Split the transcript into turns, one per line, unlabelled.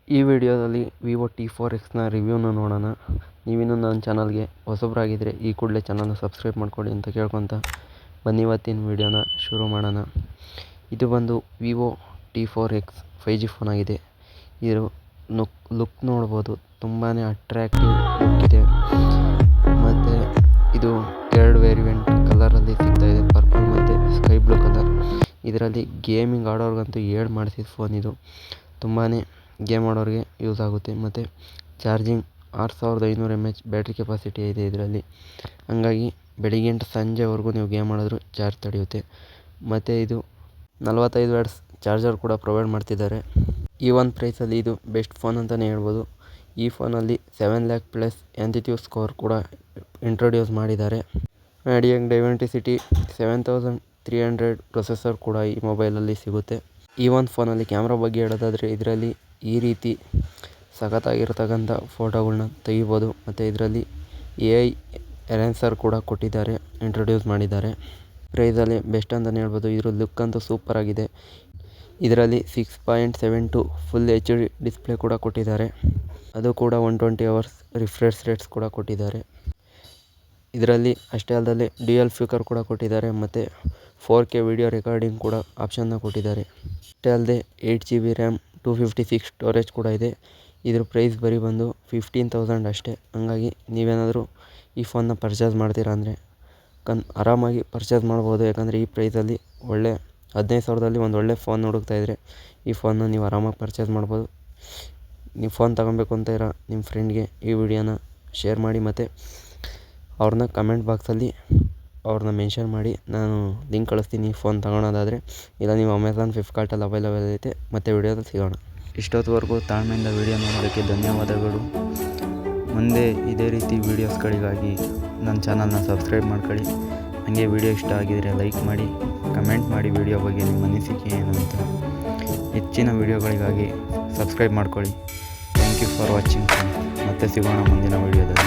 ಈ ವಿಡಿಯೋದಲ್ಲಿ ವಿವೋ T4Xನ ರಿವ್ಯೂನ ನೋಡೋಣ. ನೀವಿನ್ನೂ ನನ್ನ ಚಾನಲ್ಗೆ ಹೊಸಬರಾಗಿದ್ದರೆ ಈ ಕೂಡಲೇ ಚಾನಲ್ನ ಸಬ್ಸ್ಕ್ರೈಬ್ ಮಾಡ್ಕೊಳ್ಳಿ ಅಂತ ಕೇಳ್ಕೊತ ಬನ್ನಿ ಇವತ್ತಿನ ವಿಡಿಯೋನ ಶುರು ಮಾಡೋಣ. ಇದು ಬಂದು ವಿವೋ T4X 5G ಫೋನ್ ಆಗಿದೆ. ಇದು ಲುಕ್ ನೋಡ್ಬೋದು, ತುಂಬಾ ಅಟ್ರ್ಯಾಕ್ಟಿವ್ ಲುಕ್ ಇದೆ. ಮತ್ತು ಇದು ಎರಡು ವೇರಿಯಂಟ್ ಕಲರಲ್ಲಿ ಸಿಗ್ತಾಯಿದೆ, ಪರ್ಪಲ್ ಮತ್ತು ಸ್ಕೈ ಬ್ಲೂ ಕಲರ್. ಇದರಲ್ಲಿ ಗೇಮಿಂಗ್ ಆಡೋರ್ಗಂತೂ ಹೇಳಿ ಮಾಡಿಸಿದ ಫೋನ್ ಇದು. ತುಂಬಾ ಗೇಮ್ ಆಡೋರಿಗೆ ಯೂಸ್ ಆಗುತ್ತೆ. ಮತ್ತು ಚಾರ್ಜಿಂಗ್ 6500 mAh ಬ್ಯಾಟ್ರಿ ಕೆಪಾಸಿಟಿ ಇದೆ ಇದರಲ್ಲಿ. ಹಂಗಾಗಿ ಬೆಳಿಗ್ಗೆಯಿಂದ ಸಂಜೆವರೆಗೂ ನೀವು ಗೇಮ್ ಆಡಿದ್ರು ಚಾರ್ಜ್ ತಡೆಯುತ್ತೆ. ಮತ್ತು ಇದು 45 ವಾಟ್ಸ್ ಚಾರ್ಜರ್ ಕೂಡ ಪ್ರೊವೈಡ್ ಮಾಡ್ತಿದ್ದಾರೆ. ಈ ಒಂದು ಪ್ರೈಸಲ್ಲಿ ಇದು ಬೆಸ್ಟ್ ಫೋನ್ ಅಂತಲೇ ಹೇಳ್ಬೋದು. ಈ ಫೋನಲ್ಲಿ 7 lakh ಪ್ಲಸ್ ಎಂತಿಟ್ಯೂಡ್ ಸ್ಕೋರ್ ಕೂಡ ಇಂಟ್ರೊಡ್ಯೂಸ್ ಮಾಡಿದ್ದಾರೆ. ರೇಡಿಯನ್ ಡೈಮೆನ್ಸಿಟಿ 7300 ಪ್ರೊಸೆಸರ್ ಕೂಡ ಈ ಮೊಬೈಲಲ್ಲಿ ಸಿಗುತ್ತೆ. ಈ ಒಂದು ಫೋನಲ್ಲಿ ಕ್ಯಾಮ್ರಾ ಬಗ್ಗೆ ಹೇಳೋದಾದರೆ ಇದರಲ್ಲಿ ಈ ರೀತಿ ಸಖತ್ತಾಗಿರ್ತಕ್ಕಂಥ ಫೋಟೋಗಳ್ನ ತೆಗಿಬೋದು. ಮತ್ತು ಇದರಲ್ಲಿ AI ಎನ್ಹಾನ್ಸರ್ ಕೂಡ ಕೊಟ್ಟಿದ್ದಾರೆ, ಇಂಟ್ರೊಡ್ಯೂಸ್ ಮಾಡಿದ್ದಾರೆ. ಪ್ರೈಸಲ್ಲಿ ಬೆಸ್ಟ್ ಅಂತಲೇ ಹೇಳ್ಬೋದು. ಇದ್ರ ಲುಕ್ ಅಂತೂ ಸೂಪರ್ ಆಗಿದೆ. ಇದರಲ್ಲಿ 6.72 ಫುಲ್ HD ಡಿಸ್ಪ್ಲೇ ಕೂಡ ಕೊಟ್ಟಿದ್ದಾರೆ. ಅದು ಕೂಡ 120 hours ರಿಫ್ರೆಶ್ ರೇಟ್ಸ್ ಕೂಡ ಕೊಟ್ಟಿದ್ದಾರೆ. ಇದರಲ್ಲಿ ಅಷ್ಟೇ ಅಲ್ಲದೆ ಡ್ಯುಯಲ್ ಸ್ಪೀಕರ್ ಕೂಡ ಕೊಟ್ಟಿದ್ದಾರೆ. ಮತ್ತು 4K ವಿಡಿಯೋ ರೆಕಾರ್ಡಿಂಗ್ ಕೂಡ ಆಪ್ಷನ್ನ ಕೊಟ್ಟಿದ್ದಾರೆ. ಅಷ್ಟೇ ಅಲ್ಲದೆ 8GB ರ್ಯಾಮ್ 256 ಸ್ಟೋರೇಜ್ ಕೂಡ ಇದೆ. ಇದ್ರ ಪ್ರೈಸ್ ಬರೀ ಬಂದು 15,000 ಅಷ್ಟೇ. ಹಂಗಾಗಿ ನೀವೇನಾದರೂ ಈ ಫೋನ್ನ ಪರ್ಚೇಸ್ ಮಾಡ್ತೀರಾ ಅಂದರೆ ಆರಾಮಾಗಿ ಪರ್ಚೇಸ್ ಮಾಡ್ಬೋದು. ಯಾಕಂದರೆ ಈ ಪ್ರೈಸಲ್ಲಿ 15,000ದಲ್ಲಿ ಒಂದು ಒಳ್ಳೆ ಫೋನ್ ಹುಡುಕ್ತಾಯಿದ್ರೆ ಈ ಫೋನ್ನ ನೀವು ಆರಾಮಾಗಿ ಪರ್ಚೇಸ್ ಮಾಡ್ಬೋದು. ನೀವು ಫೋನ್ ತಗೊಬೇಕು ಅಂತ ಇರೋ ನಿಮ್ಮ ಫ್ರೆಂಡ್ಗೆ ಈ ವಿಡಿಯೋನ ಶೇರ್ ಮಾಡಿ. ಮತ್ತು ಅವ್ರನ್ನ ಕಮೆಂಟ್ ಬಾಕ್ಸಲ್ಲಿ ಅವ್ರನ್ನ ಮೆನ್ಷನ್ ಮಾಡಿ, ನಾನು ಲಿಂಕ್ ಕಳಿಸ್ತೀನಿ ಫೋನ್ ತಗೊಳೋದಾದರೆ. ಇಲ್ಲ ನೀವು ಅಮೆಝಾನ್, ಫ್ಲಿಪ್ಕಾರ್ಟಲ್ಲಿ ಅವೈಲೇಬಲ್ ಐತೆ. ಮತ್ತು ವಿಡಿಯೋದಲ್ಲಿ ಸಿಗೋಣ. ಇಷ್ಟೊತ್ತವರೆಗೂ ತಾಳ್ಮೆಯಿಂದ ವಿಡಿಯೋ ನೋಡೋದಕ್ಕೆ ಧನ್ಯವಾದಗಳು. ಮುಂದೆ ಇದೇ ರೀತಿ ವೀಡಿಯೋಸ್ಗಳಿಗಾಗಿ ನನ್ನ ಚಾನಲ್ನ ಸಬ್ಸ್ಕ್ರೈಬ್ ಮಾಡ್ಕೊಳ್ಳಿ. ಹಾಗೆ ವಿಡಿಯೋ ಇಷ್ಟ ಆಗಿದರೆ ಲೈಕ್ ಮಾಡಿ, ಕಮೆಂಟ್ ಮಾಡಿ ವಿಡಿಯೋ ಬಗ್ಗೆ ನಿಮ್ಮ ಅನಿಸಿಕೆ ಏನು ಅಂತ. ಹೆಚ್ಚಿನ ವಿಡಿಯೋಗಳಿಗಾಗಿ ಸಬ್ಸ್ಕ್ರೈಬ್ ಮಾಡ್ಕೊಳ್ಳಿ. Thank you for watching. ಮತ್ತೆ ಸಿಗೋಣ ಮುಂದಿನ ವಿಡಿಯೋದಲ್ಲಿ.